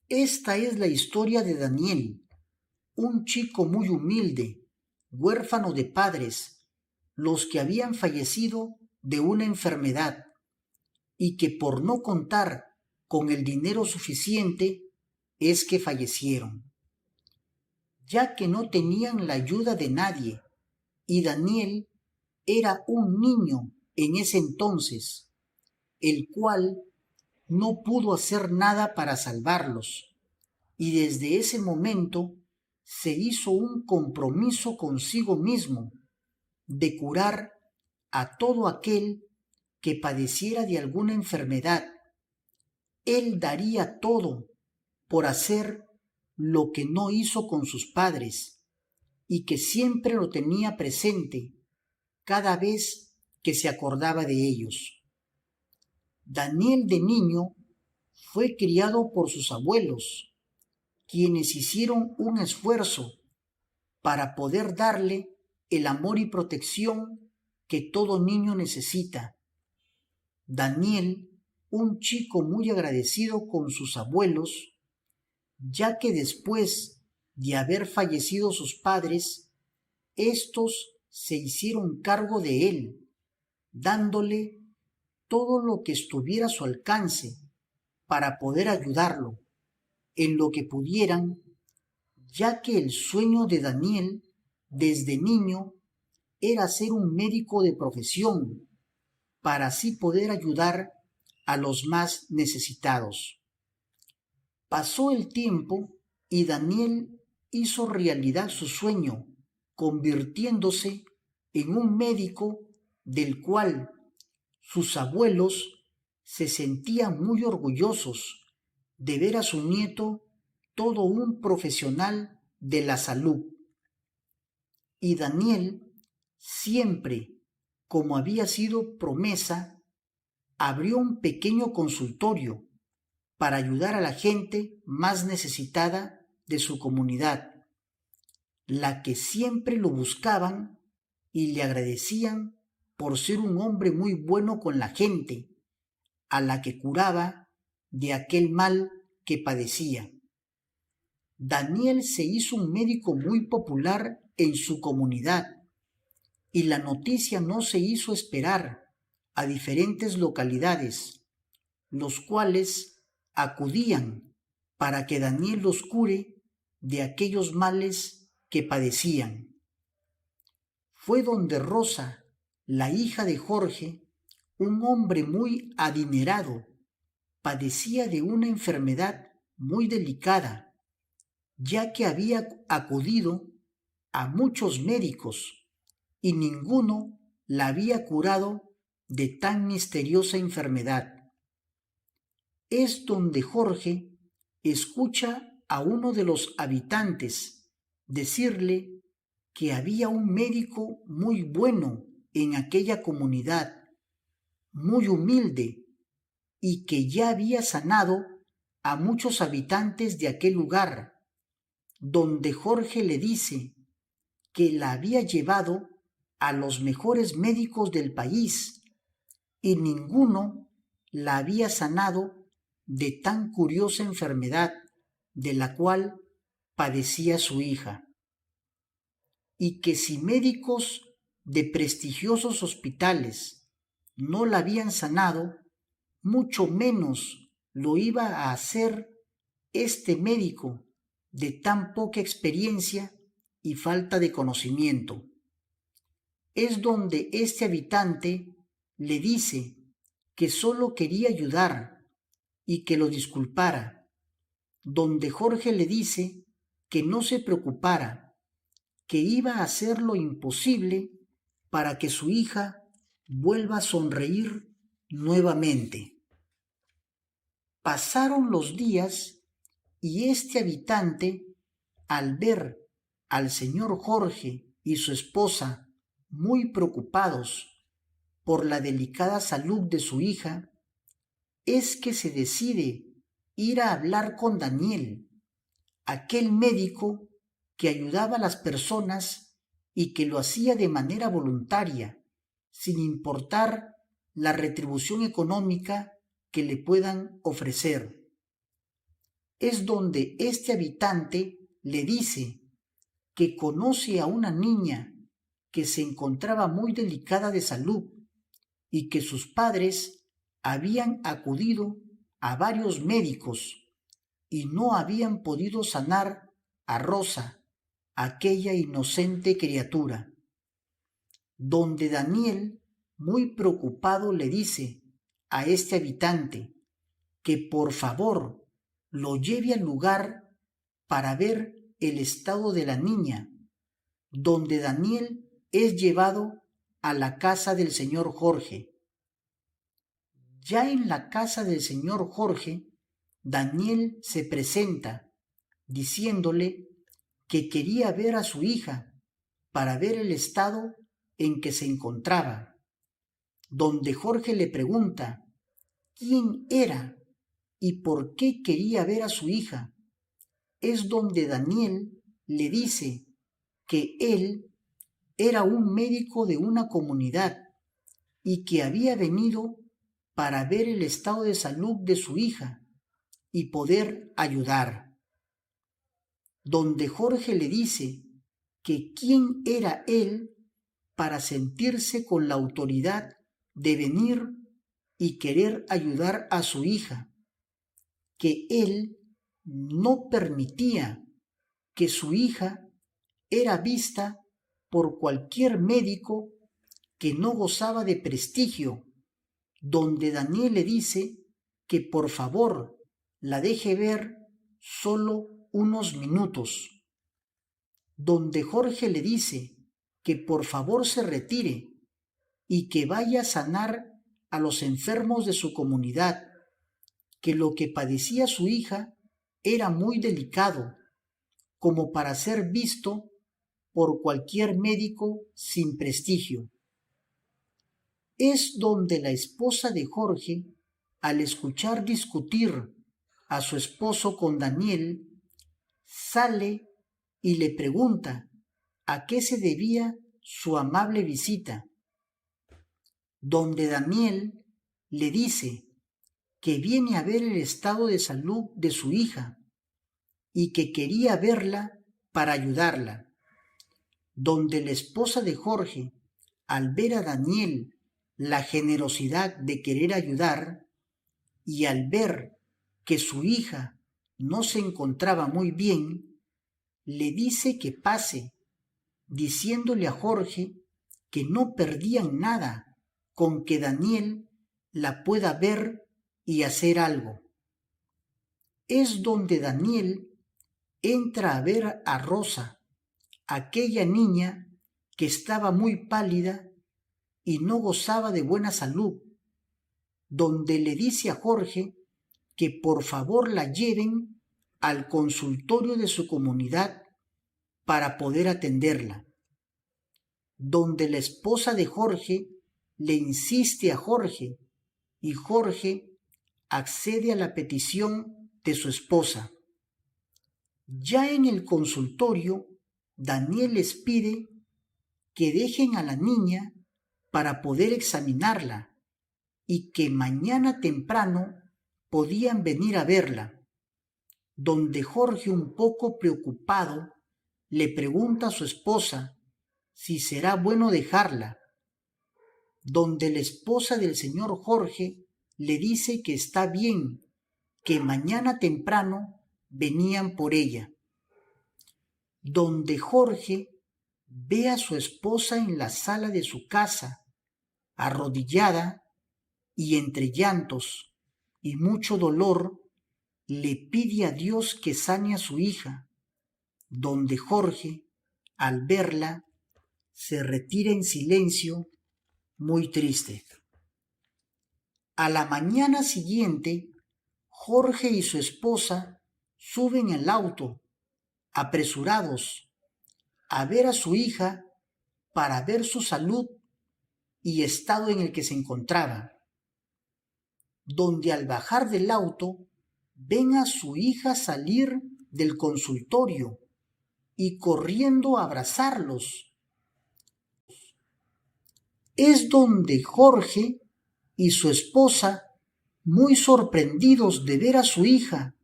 Esta es la historia de Daniel, un chico muy humilde, huérfano de padres, los que habían fallecido de una enfermedad y que por no contar con el dinero suficiente es que fallecieron, ya que no tenían la ayuda de nadie, y Daniel era un niño en ese entonces, el cual no pudo hacer nada para salvarlos, y desde ese momento se hizo un compromiso consigo mismo de curar a todo aquel que padeciera de alguna enfermedad. Él daría todo por hacer lo que no hizo con sus padres y que siempre lo tenía presente cada vez que se acordaba de ellos. Daniel de niño fue criado por sus abuelos, quienes hicieron un esfuerzo para poder darle el amor y protección que todo niño necesita. Daniel, un chico muy agradecido con sus abuelos, ya que después de haber fallecido sus padres, estos se hicieron cargo de él, dándole todo lo que estuviera a su alcance para poder ayudarlo en lo que pudieran, ya que el sueño de Daniel desde niño era ser un médico de profesión para así poder ayudar a los más necesitados. Pasó el tiempo y Daniel hizo realidad su sueño, convirtiéndose en un médico del cual sus abuelos se sentían muy orgullosos de ver a su nieto todo un profesional de la salud. Y Daniel, siempre como había sido promesa, abrió un pequeño consultorio para ayudar a la gente más necesitada de su comunidad, la que siempre lo buscaban y le agradecían por ser un hombre muy bueno con la gente, a la que curaba de aquel mal que padecía. Daniel se hizo un médico muy popular en su comunidad y la noticia no se hizo esperar a diferentes localidades, los cuales acudían para que Daniel los cure de aquellos males que padecían. Fue donde Rosa, la hija de Jorge, un hombre muy adinerado, padecía de una enfermedad muy delicada, ya que había acudido a muchos médicos y ninguno la había curado de tan misteriosa enfermedad. Es donde Jorge escucha a uno de los habitantes decirle que había un médico muy bueno en aquella comunidad, muy humilde, y que ya había sanado a muchos habitantes de aquel lugar, donde Jorge le dice que la había llevado a los mejores médicos del país y ninguno la había sanado de tan curiosa enfermedad de la cual padecía su hija, y que si médicos de prestigiosos hospitales no la habían sanado, mucho menos lo iba a hacer este médico de tan poca experiencia y falta de conocimiento. Es donde este habitante le dice que solo quería ayudar y que lo disculpara, donde Jorge le dice que no se preocupara, que iba a hacer lo imposible para que su hija vuelva a sonreír nuevamente. Pasaron los días y este habitante, al ver al señor Jorge y su esposa muy preocupados por la delicada salud de su hija, es que se decide ir a hablar con Daniel, aquel médico que ayudaba a las personas y que lo hacía de manera voluntaria, sin importar la retribución económica que le puedan ofrecer. es donde este habitante le dice que conoce a una niña que se encontraba muy delicada de salud y que sus padres habían acudido a varios médicos y no habían podido sanar a Rosa, aquella inocente criatura. Donde Daniel, muy preocupado, le dice a este habitante que por favor lo lleve al lugar para ver el estado de la niña, donde Daniel es llevado a la casa del señor Jorge. Ya en la casa del señor Jorge, Daniel se presenta diciéndole que quería ver a su hija para ver el estado en que se encontraba, donde Jorge le pregunta quién era y por qué quería ver a su hija. Es donde Daniel le dice que él era un médico de una comunidad y que había venido para ver el estado de salud de su hija y poder ayudar. Donde Jorge le dice que quién era él para sentirse con la autoridad de venir y querer ayudar a su hija, que él no permitía que su hija era vista por cualquier médico que no gozaba de prestigio, donde Daniel le dice que por favor la deje ver solo unos minutos, donde Jorge le dice que por favor se retire y que vaya a sanar a los enfermos de su comunidad, que lo que padecía su hija era muy delicado, como para ser visto por cualquier médico sin prestigio. Es donde la esposa de Jorge, al escuchar discutir a su esposo con Daniel, sale y le pregunta a qué se debía su amable visita, donde Daniel le dice que viene a ver el estado de salud de su hija y que quería verla para ayudarla, donde la esposa de Jorge, al ver a Daniel la generosidad de querer ayudar y al ver que su hija no se encontraba muy bien, le dice que pase, diciéndole a Jorge que no perdían nada con que Daniel la pueda ver y hacer algo. Es donde Daniel entra a ver a Rosa, aquella niña que estaba muy pálida y no gozaba de buena salud, donde le dice a Jorge que por favor la lleven al consultorio de su comunidad para poder atenderla, donde la esposa de Jorge le insiste a Jorge y Jorge accede a la petición de su esposa. Ya en el consultorio, Daniel les pide que dejen a la niña para poder examinarla y que mañana temprano podían venir a verla, donde Jorge, un poco preocupado, le pregunta a su esposa si será bueno dejarla, donde la esposa del señor Jorge le dice que está bien, que mañana temprano venían por ella, donde Jorge ve a su esposa en la sala de su casa, arrodillada y entre llantos y mucho dolor, le pide a Dios que sane a su hija, donde Jorge, al verla, se retira en silencio, muy triste. A la mañana siguiente, Jorge y su esposa suben al auto, apresurados, a ver a su hija para ver su salud y estado en el que se encontraba, donde al bajar del auto ven a su hija salir del consultorio y corriendo a abrazarlos. Es donde Jorge y su esposa, muy sorprendidos de ver a su hija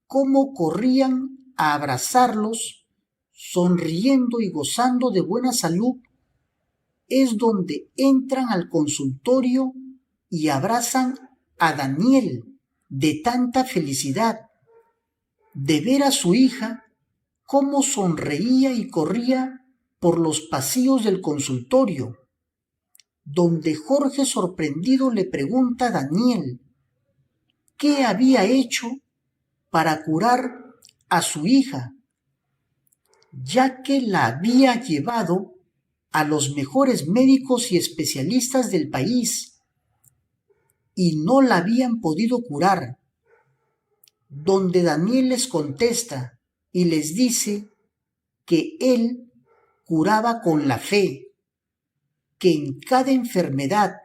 cómo corrían a abrazarlos, sonriendo y gozando de buena salud, es donde entran al consultorio y abrazan a Daniel de tanta felicidad de ver a su hija cómo sonreía y corría por los pasillos del consultorio, donde Jorge sorprendido le pregunta a Daniel qué había hecho para curar a su hija, ya que la había llevado a los mejores médicos y especialistas del país y no la habían podido curar, donde Daniel les contesta y les dice que él curaba con la fe, que en cada enfermedad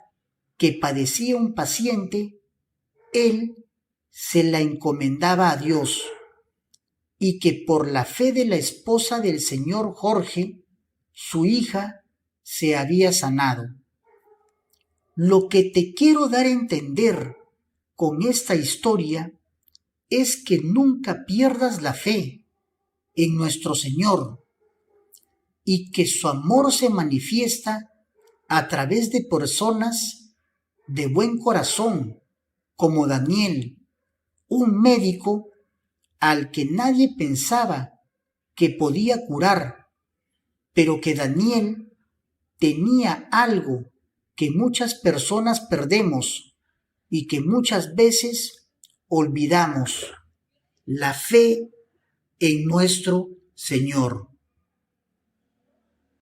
que padecía un paciente, él se la encomendaba a Dios y que por la fe de la esposa del señor Jorge, su hija se había sanado. Lo que te quiero dar a entender con esta historia es que nunca pierdas la fe en nuestro Señor y que su amor se manifiesta a través de personas de buen corazón, como Daniel, un médico al que nadie pensaba que podía curar, pero que Daniel tenía algo que muchas personas perdemos y que muchas veces olvidamos: la fe en nuestro Señor.